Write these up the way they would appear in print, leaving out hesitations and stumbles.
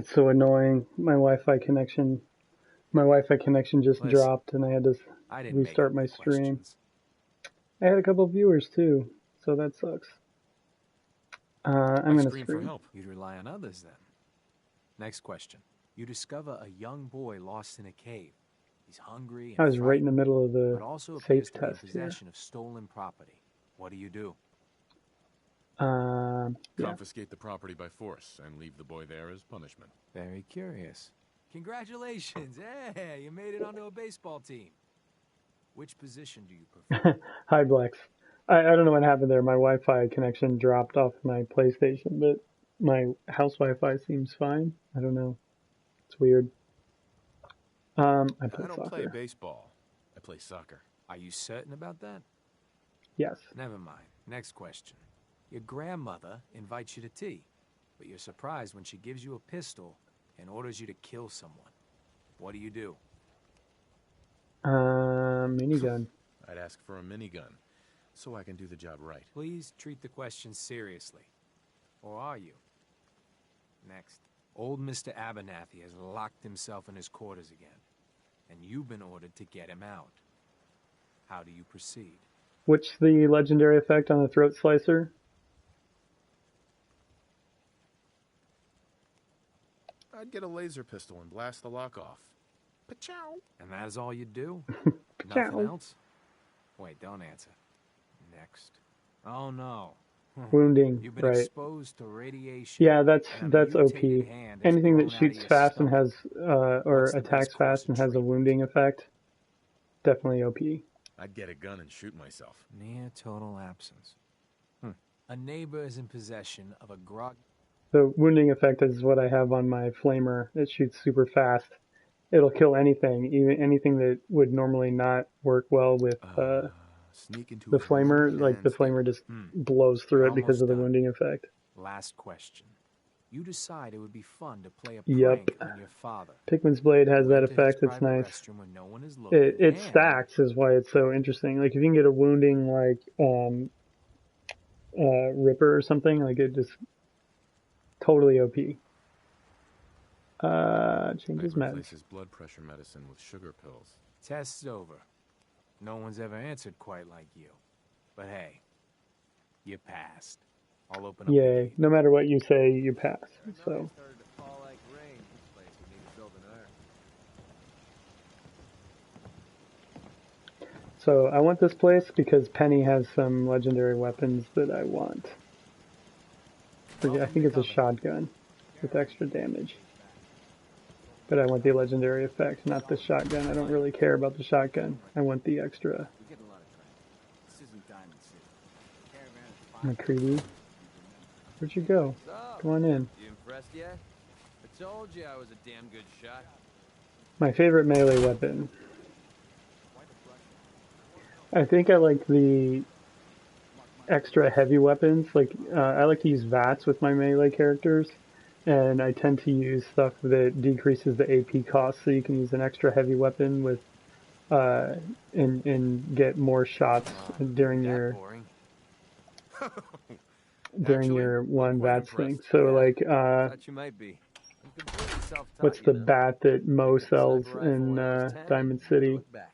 That's so annoying. My Wi-Fi connection just Listen, dropped, and I had to I didn't make restart up my the stream. questions. I had a couple of viewers too, so that sucks. I'm I gonna scream for scream. help. You'd rely on others then. Next question. You discover a young boy lost in a cave. He's hungry I and was right in the frightened, middle of but the also appears safe to be in test here. possession of stolen property. What do? Yeah. Confiscate the property by force and leave the boy there as punishment. Very curious. Congratulations! Hey, you made it onto a baseball team. Which position do you prefer? Hi, Blex. I don't know what happened there. My Wi-Fi connection dropped off my PlayStation, but my house Wi-Fi seems fine. I don't know. It's weird. I play I don't play soccer. baseball. I play soccer. Are you certain about that? Yes. Never mind. Next question. Your grandmother invites you to tea, but you're surprised when she gives you a pistol and orders you to kill someone. What do? Minigun. I'd ask for a minigun, so I can do the job right. Please treat the question seriously. Or are you? Next. Old Mr. Abernathy has locked himself in his quarters again, and you've been ordered to get him out. How do you proceed? What's the legendary effect on the throat slicer? I'd get a laser pistol and blast the lock off. Pa-chow! And that is all you do? Ciao. Nothing else? Wait, don't answer. Next. Oh no. Wounding, You've been right. exposed to radiation. Yeah, that's and a OP. mutated hand is Anything that grown out of shoots your fast and stomach. has, or What's the attacks best course fast of and has a treatment? wounding effect, definitely OP. I'd get a gun and shoot myself. Near total absence. A neighbor is in possession of a grog. The wounding effect is what I have on my flamer. It shoots super fast. It'll kill anything, even anything that would normally not work well with Sneak into the his room flamer. Like and the steal. flamer just blows through it because Almost of the done. wounding effect. Last question. You decide it would be fun to play a Yep. prank on your father. Pikmin's Blade has Go that into his effect. It's private nice. restroom when no one is looking, It and stacks is why it's so interesting. Like if you can get a wounding like Ripper or something, like it just totally OP. Changes I'd meds. replace his blood pressure medicine with sugar pills. Test's over. No one's ever answered quite like you. But hey, you passed. I'll open up the Yay. gate. No matter what you say, you pass. So Started to fall like rain. This place would need to build an ark. So I want this place because Penny has some legendary weapons that I want. I think it's a shotgun with extra damage. But I want the legendary effect, not the shotgun. I don't really care about the shotgun. I want the extra. We're getting a lot of traffic. This isn't Diamond City. Caravan is fine. McCready. Where'd you go? Come on in. You impressed yet? I told you I was a damn good shot. My favorite melee weapon. I think I like the extra heavy weapons. Like I like to use VATS with my melee characters, and I tend to use stuff that decreases the AP cost. So you can use an extra heavy weapon with, and get more shots during your one VATS thing. So like Thought you might be. I'm completely self-taught, what's the bat that Mo sells in Diamond City? Look back.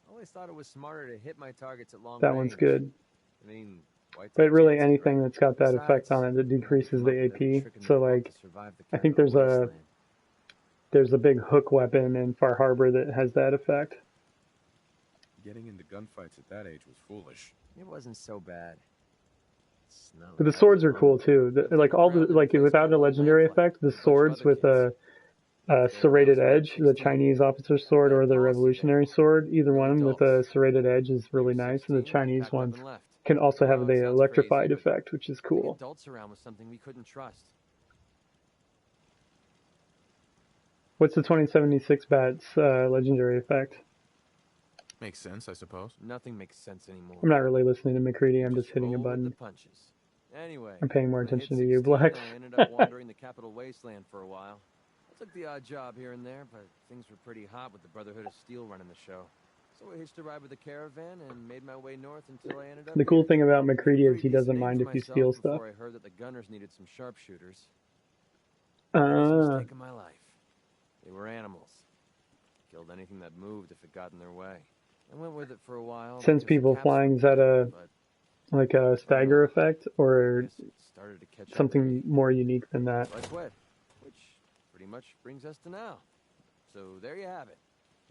I always thought it was smarter to hit my targets at long That range. one's good. I mean, why take But really chances, anything right? that's got that effect on it that decreases the AP. So like I think there's a big hook weapon in Far Harbor that has that effect. Getting into gunfights at that age was foolish. It wasn't so bad. But the swords are cool too. Like all the without a legendary effect, the swords with a serrated edge, the Chinese officer's sword or the revolutionary sword, either one with a serrated edge is really nice. And the Chinese ones can also have the electrified effect, which is cool. Adults around was something we couldn't trust. What's the 2076 bat's legendary effect? Makes sense, I suppose. Nothing makes sense anymore. I'm not really listening to McCready. I'm just hitting a Roll with button. the punches. Anyway, I'm paying more when I hit attention to you, 16, Black. I ended up wandering the capital wasteland for a while. I took the odd job here and there, but things were pretty hot with the Brotherhood of Steel running the show. So I hitched a ride with a caravan and made my way north until I ended up The cool here. thing about McCready is Pretty he doesn't decent mind name if for you myself steal stuff. before I heard that the gunners needed some sharpshooters. First mistake of my life. Killed anything that moved if it got in their way. I went with it for a while. Since because the people caps flying, were is that good, a but like a stagger effect I or guess it started to catch up with something me. more unique than that? So I quit, which pretty much brings us to now. So there you have it.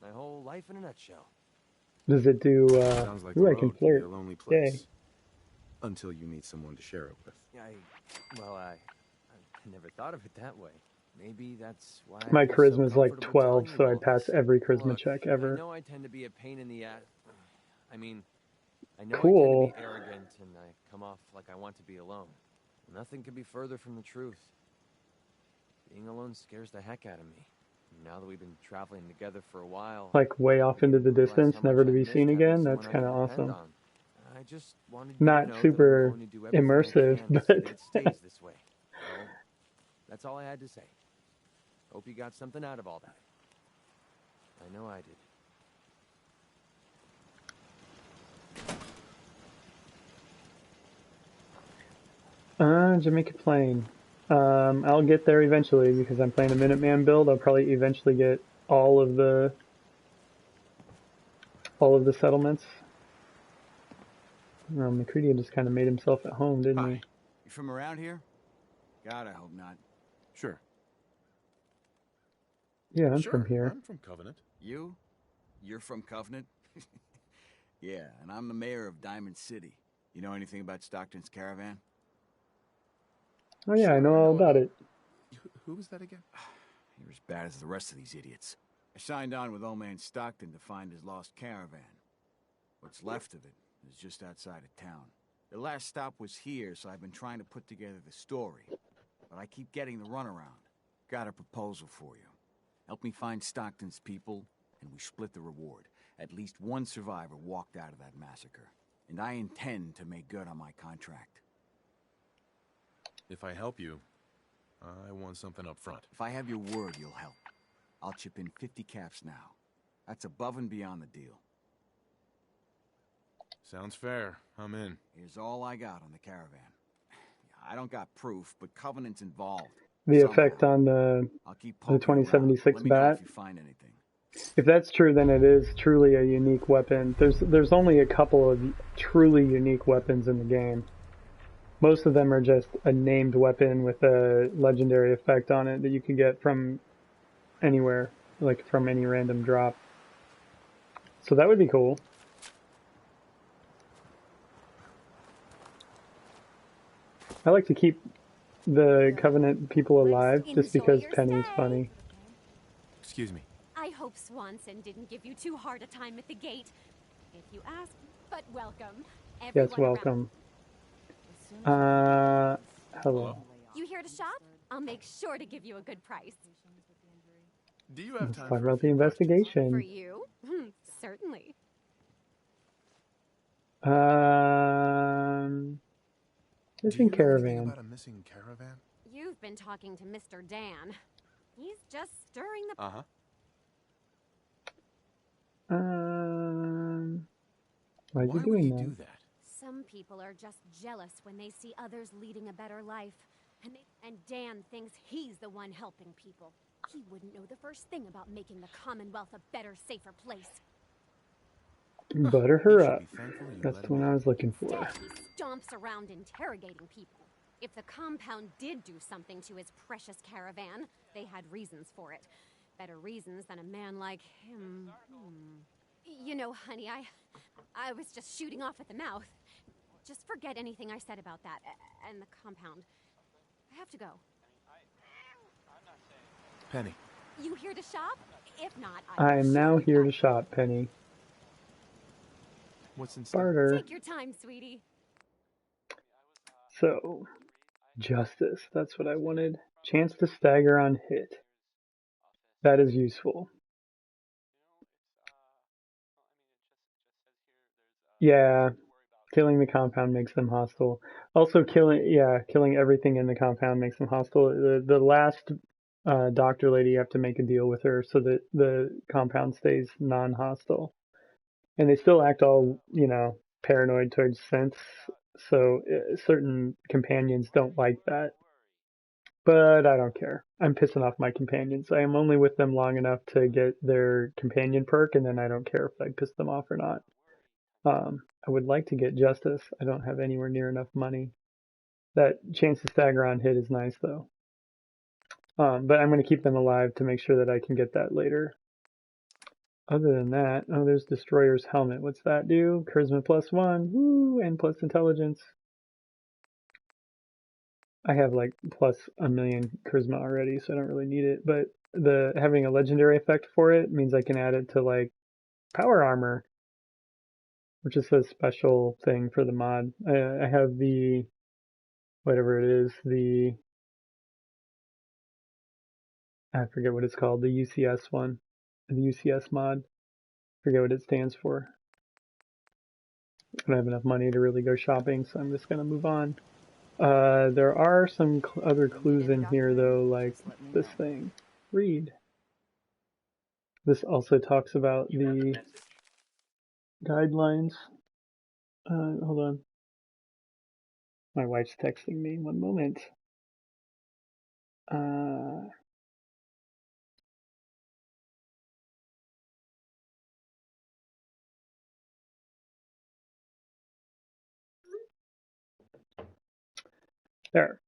My whole life in a nutshell. Does it do, Sounds like the ooh, I can road can be flirt. a lonely Yay. place. Until you meet someone to share it with. I never thought of it that way. Maybe that's why I My feel so charisma's like comfortable 12, telling so you I all pass this. every charisma Look, check I ever. know I tend to be a pain in the ass. I mean, I know I tend to Cool. be arrogant and I come off like I want to be alone. Nothing could be further from the truth. Being alone scares the heck out of me. Now that we've been traveling together for a while, Like way off into the realize distance, how never much to I be missed seen having again. someone That's I kind could of depend awesome. on. I just wanted you to Not know that I'm super going to do everything I immersive, can to see that but it stays this way. So, that's all I had to say. Hope you got something out of all that. I know I did. Jamaica Plain. I'll get there eventually because I'm playing a Minuteman build. I'll probably eventually get all of the settlements. McCready just kind of made himself at home, didn't Hi. he? You from around here? God, I hope not. Sure. Yeah, I'm Sure, from here. I'm from Covenant. You? You're from Covenant? Yeah, and I'm the mayor of Diamond City. You know anything about Stockton's caravan? Oh yeah, I Sure, know all about it. Who was that again? You're as bad as the rest of these idiots. I signed on with old man Stockton to find his lost caravan. What's left of it is just outside of town. The last stop was here, so I've been trying to put together the story. But I keep getting the runaround. Got a proposal for you. Help me find Stockton's people, and we split the reward. At least one survivor walked out of that massacre. And I intend to make good on my contract. If I help you, I want something up front. If I have your word, you'll help. I'll chip in 50 caps now. That's above and beyond the deal. Sounds fair. I'm in. Here's all I got on the caravan. I don't got proof, but Covenant's involved. The Somehow. effect on the I'll keep the poking around. 2076 Let me know bat. if you find anything. If that's true, then it is truly a unique weapon. There's only a couple of truly unique weapons in the game. Most of them are just a named weapon with a legendary effect on it that you can get from anywhere, like from any random drop. So that would be cool. I like to keep the Covenant people alive just because Penny's funny. Excuse me. I hope Swanson didn't give you too hard a time at the gate. If you ask, but welcome. Yes, Everyone welcome. around. Hello. You here to shop? I'll make sure to give you a good price. Do you have Let's time talk for a about the few questions? For investigation. you? Certainly. Missing Do you know anything caravan. about a missing caravan? You've been talking to Mr. Dan. He's just stirring the... Uh-huh. Why is he Why would doing he that? do that? Some people are just jealous when they see others leading a better life. And Dan thinks he's the one helping people. He wouldn't know the first thing about making the Commonwealth a better, safer place. Butter You her should up. be thankful you That's let the him one I in. was looking for. Instead, he stomps around interrogating people. If the compound did do something to his precious caravan, they had reasons for it. Better reasons than a man like him. You know, honey, I was just shooting off at the mouth. Just forget anything I said about that and the compound. I have to go. Penny. You here to shop? If not, I am now sure here to got- shop, Penny. What's in stock? Barter. Take your time, sweetie. So, justice. That's what I wanted. Chance to stagger on hit. That is useful. Yeah, killing the compound makes them hostile. Also, killing everything in the compound makes them hostile. The last doctor lady, you have to make a deal with her so that the compound stays non-hostile. And they still act all, paranoid towards sense. So certain companions don't like that. But I don't care. I'm pissing off my companions. I am only with them long enough to get their companion perk, and then I don't care if I piss them off or not. I would like to get justice. I don't have anywhere near enough money. That chance to stagger on hit is nice though. But I'm going to keep them alive to make sure that I can get that later. Other than that, oh, there's Destroyer's Helmet. What's that do? Charisma +1, woo, and plus intelligence. I have like plus a million charisma already, so I don't really need it. But having a legendary effect for it means I can add it to like power armor, which is a special thing for the mod. I have the whatever it is, I forget what it's called, the UCS one, the UCS mod. Forget what it stands for. I don't have enough money to really go shopping, so I'm just gonna move on. There are some other clues in here though, like this thing. Read. This also talks about the guidelines. Hold on. My wife's texting me. One moment. There.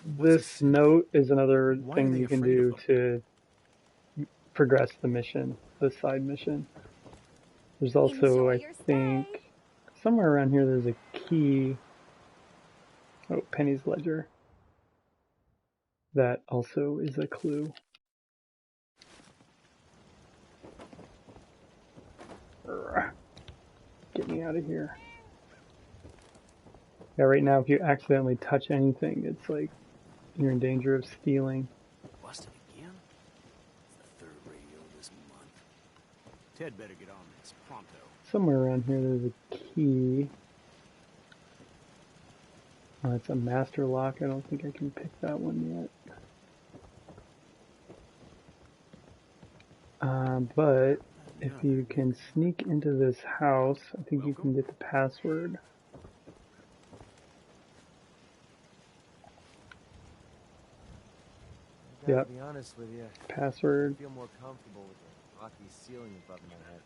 This note is another thing you can do to progress the mission, the side mission. There's also, I think, somewhere around here there's a key. Oh, Penny's Ledger. That also is a clue. Get me out of here. Yeah, right now if you accidentally touch anything, it's like you're in danger of stealing. Busted again? It's the third radio this month. Ted better get on this, pronto. Somewhere around here there's a key. Oh, it's a master lock. I don't think I can pick that one yet. But if you can sneak into this house, I think you can get the password. Yep. To be honest with you, Password. I feel more comfortable with the rocky ceiling above my head.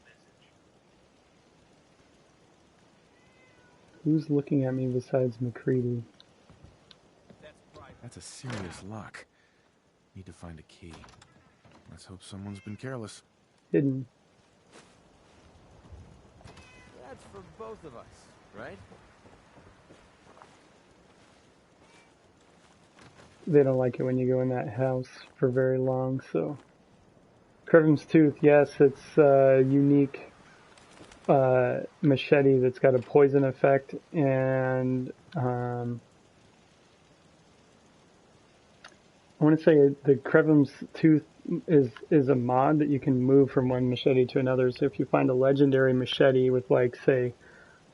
Who's looking at me besides MacCready? That's a serious lock. Need to find a key. Let's hope someone's been careless. Hidden. That's for both of us, right? They don't like it when you go in that house for very long, so. Crevim's Tooth, yes, it's a unique machete that's got a poison effect, and I want to say the Crevim's Tooth is a mod that you can move from one machete to another. So if you find a legendary machete with, like, say,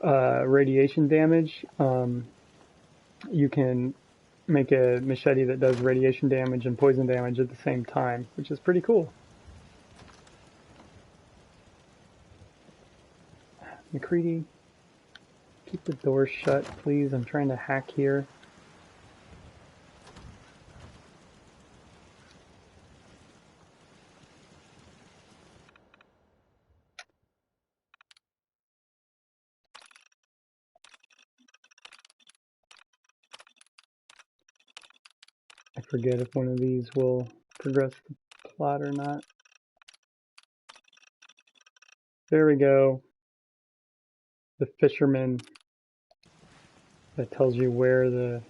radiation damage, you can make a machete that does radiation damage and poison damage at the same time, which is pretty cool. MacCready, keep the door shut, please. I'm trying to hack here. I forget if one of these will progress the plot or not. There we go. The fisherman. That tells you where the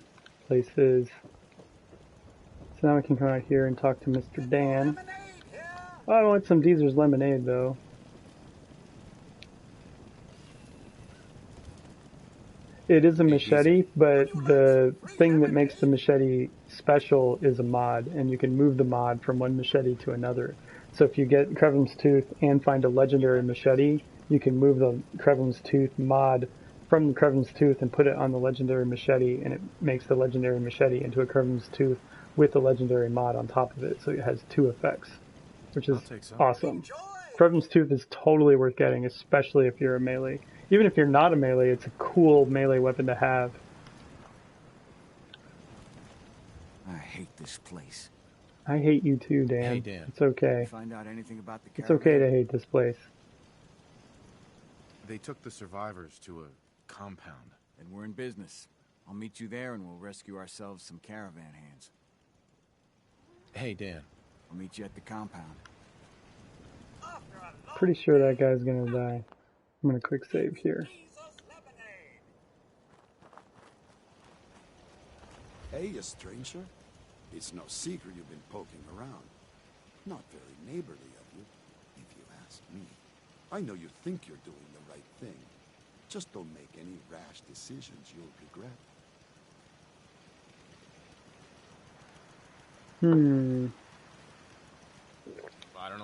place is. So now we can come out here and talk to Mr. Dan. Oh, I want some Deezer's lemonade though. It is a machete, but the thing that makes the machete special is a mod, and you can move the mod from one machete to another. So if you get Crevim's Tooth and find a legendary machete, you can move the Crevim's Tooth mod from the Crevim's Tooth and put it on the legendary machete, and it makes the legendary machete into a Crevim's Tooth with the legendary mod on top of it, so it has two effects, which is awesome. Crevim's Tooth is totally worth getting, especially if you're a melee. Even if you're not a melee, it's a cool melee weapon to have. I hate this place. I hate you too, Dan. Hey, Dan. It's okay. Find out anything about the It's caravan? okay to hate this place. They took the survivors to a compound. Then we're in business. I'll meet you there and we'll rescue ourselves some caravan hands. Hey, Dan. I'll meet you at the compound. Pretty sure that guy's gonna die. I'm gonna quick save here. Hey, you stranger. It's no secret you've been poking around. Not very neighborly of you, if you ask me. I know you think you're doing the right thing. Just don't make any rash decisions you'll regret.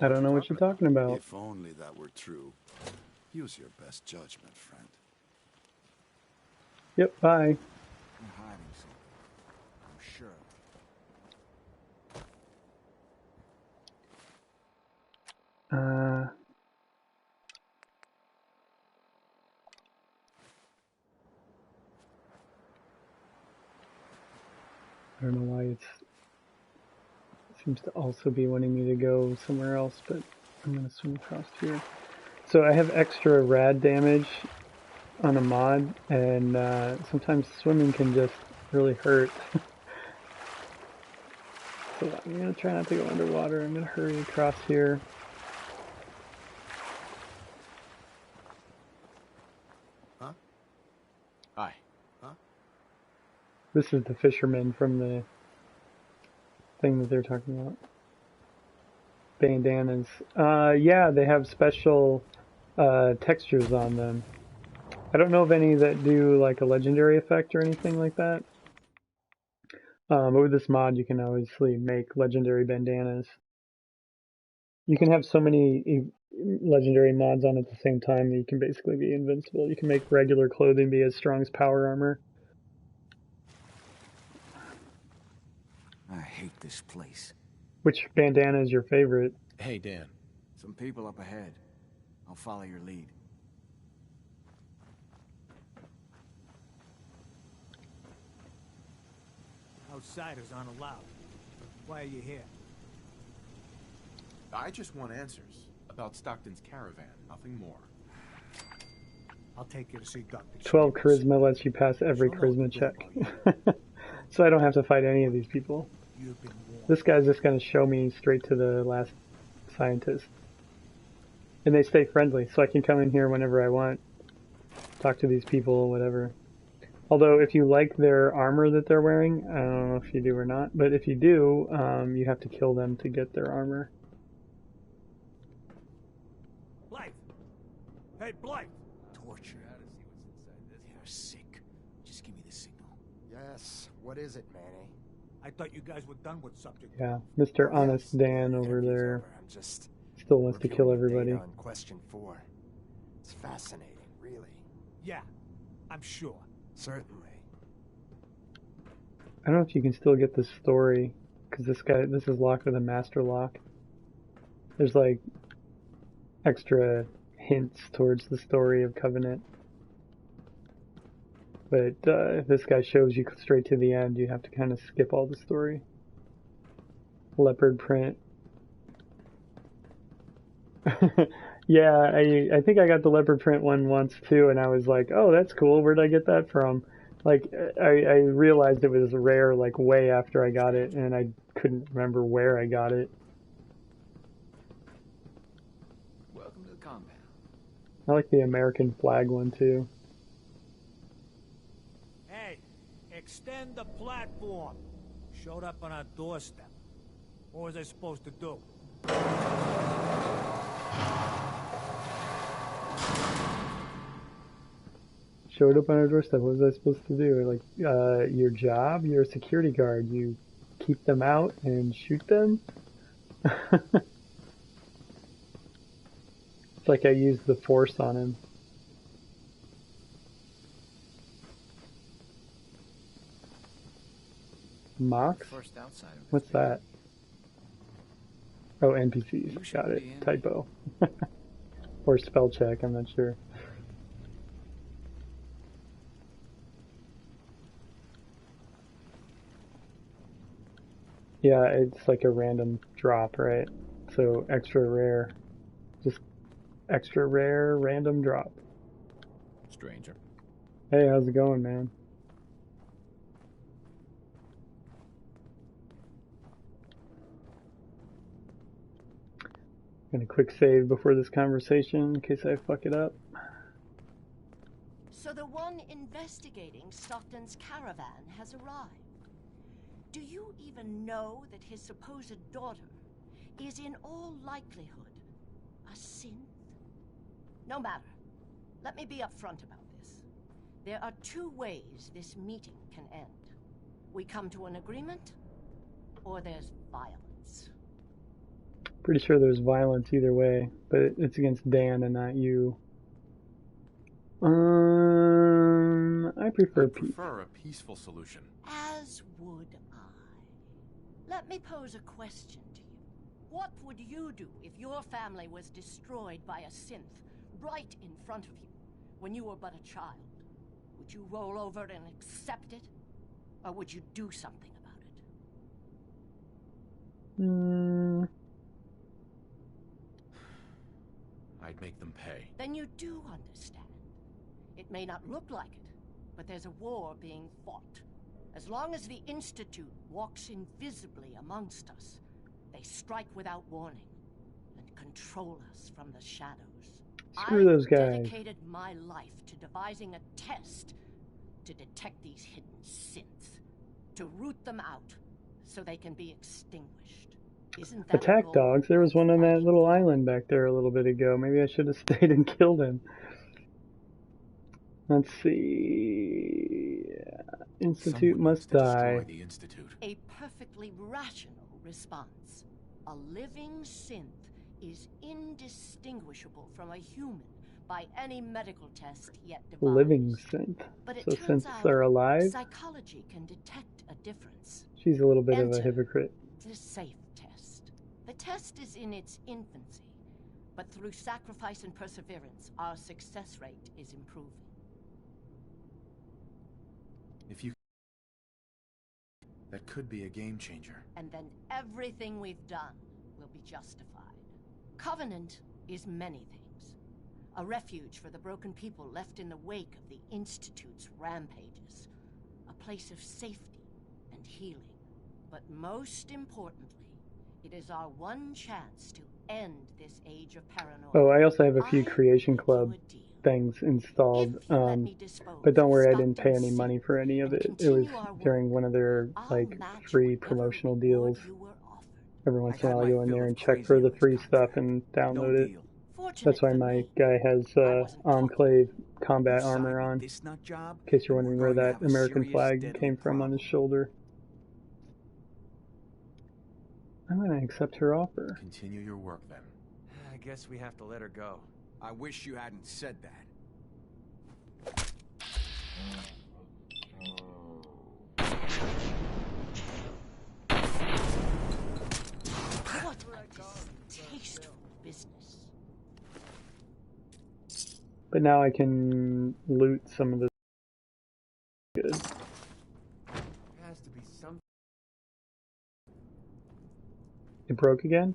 I don't know what you're talking about. If only that were true. Use your best judgment, friend. Yep, bye. You're hiding something. I'm sure. I don't know why it seems to also be wanting me to go somewhere else, but I'm gonna swim across here. So I have extra rad damage on a mod, and sometimes swimming can just really hurt. So I'm gonna try not to go underwater. I'm gonna hurry across here. Huh? Hi. Huh? This is the fisherman from the thing that they're talking about. Bandanas. Yeah, they have special textures on them. I don't know of any that do like a legendary effect or anything like that. But with this mod, you can obviously make legendary bandanas. You can have so many legendary mods on at the same time that you can basically be invincible. You can make regular clothing be as strong as power armor. I hate this place. Which bandana is your favorite? Hey, Dan. Some people up ahead. I'll follow your lead. Outsiders aren't allowed. Why are you here? I just want answers about Stockton's caravan, nothing more. I'll take you to see Dr. 12 Chambers. charisma lets you pass every charisma check. So I don't have to fight any of these people. You've been warned. This guy's just going to show me straight to the last scientist. And they stay friendly, so I can come in here whenever I want. Talk to these people, whatever. Although, if you like their armor that they're wearing, I don't know if you do or not, but if you do, you have to kill them to get their armor. Blythe! Hey, Blythe! Torture. They're sick. Just give me the signal. Yes. What is it, Manny? I thought you guys were done with subject. Yeah, Mr. Honest Dan over there I'm just still wants to kill reviewing the everybody. data on question 4. It's fascinating, really. Yeah, I'm sure. Certainly. I don't know if you can still get this story, because this is locked with a master lock. There's like extra hints towards the story of Covenant. But if this guy shows you straight to the end, you have to kind of skip all the story. Leopard print. Yeah, I think I got the leopard print one once too, and I was like, oh, that's cool. Where'd I get that from? Like, I realized it was rare like way after I got it, and I couldn't remember where I got it. Welcome to the compound. I like the American flag one too. Hey, extend the platform. Showed up on our doorstep. What was I supposed to do? Showed up on our doorstep. What was I supposed to do? Like, your job? You're a security guard. You keep them out and shoot them? It's like I used the force on him. Mox? First outsider. What's that? Oh, NPCs. Got it. Typo. Or spell check, I'm not sure. Yeah, it's like a random drop, right? So extra rare. Just extra rare random drop. Stranger. Hey, how's it going, man? Gonna quick save before this conversation in case I fuck it up. So the one investigating Stockton's caravan has arrived. Do you even know that his supposed daughter is in all likelihood a synth? No matter. Let me be upfront about this. There are two ways this meeting can end. We come to an agreement, or there's violence. Pretty sure there's violence either way, but it's against Dan and not you. I prefer peace. A peaceful solution. As would I. Let me pose a question to you. What would you do if your family was destroyed by a synth right in front of you when you were but a child? Would you roll over and accept it? Or would you do something about it? I'd make them pay. Then you do understand. It may not look like it, but there's a war being fought. As long as the Institute walks invisibly amongst us, they strike without warning and control us from the shadows. Screw those guys. I dedicated my life to devising a test to detect these hidden synths, to root them out so they can be extinguished. Isn't that Attack dogs. There was one on that little island back there a little bit ago. Maybe I should have stayed and killed him. Let's see. Institute must die. The Institute. A perfectly rational response. A living synth is indistinguishable from a human by any medical test yet devised. Living synth. But it So turns synths out are alive? psychology can detect a difference. She's a little bit of a Enter hypocrite. the SAFE test. The test is in its infancy, but through sacrifice and perseverance, our success rate is improving. If you... That could be a game changer. And then everything we've done will be justified. Covenant is many things. A refuge for the broken people left in the wake of the Institute's rampages. A place of safety and healing. But most importantly, it is our one chance to end this age of paranoia. Oh, I also have a few Creation Club things installed. But don't worry, I didn't pay any money for any of it. It was during one of their like free promotional deals. Every once in a while I go in there and check for the free stuff and download it. That's why my guy has Enclave combat armor on. In case you're wondering where that American flag came from on his shoulder. I'm gonna accept her offer. Continue your work then. I guess we have to let her go. I wish you hadn't said that. What a distasteful business. But now I can loot some of the good. There has to be some. It broke again?